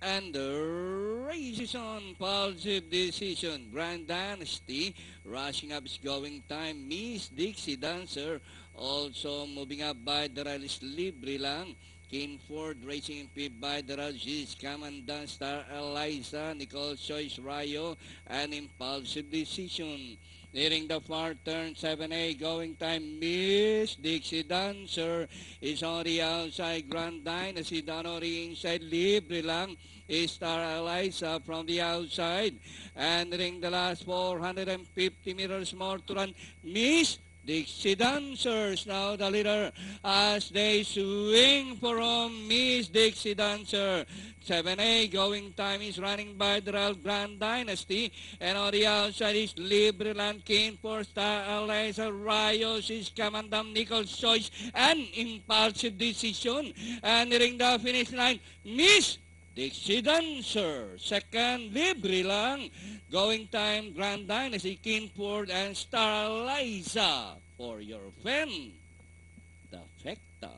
And the race is on. Positive decision. Grand Dynasty. Rushing up is going time. Miss Dixie Dancer. Also moving up by the Rallies Libre lang. King Ford racing in fifth by the Rajis. Kamandan Star Eliza. Nicole Choice Rayo. And Impulsive Decision. Nearing the far turn, 7A, going time, Miss Dixie Dancer is on the outside, Grand Dynasty, Danori inside, Libre lang, Star Eliza from the outside, and ring the last 450 meters more to run, Miss Dixie Dancers now the leader as they swing from Miss Dixie Dancer. 7A going time is running by the Real Grand Dynasty, and on the outside is Liberland King for Star Eliza Rayos is Kamandam Nichols Choice and Impulsive Decision, and nearing the finish line Miss Dixie Dancer. Second, Libre lang. Going time, Grand Dynasty, Kinford, and Star Eliza. For your friend, the Fecta.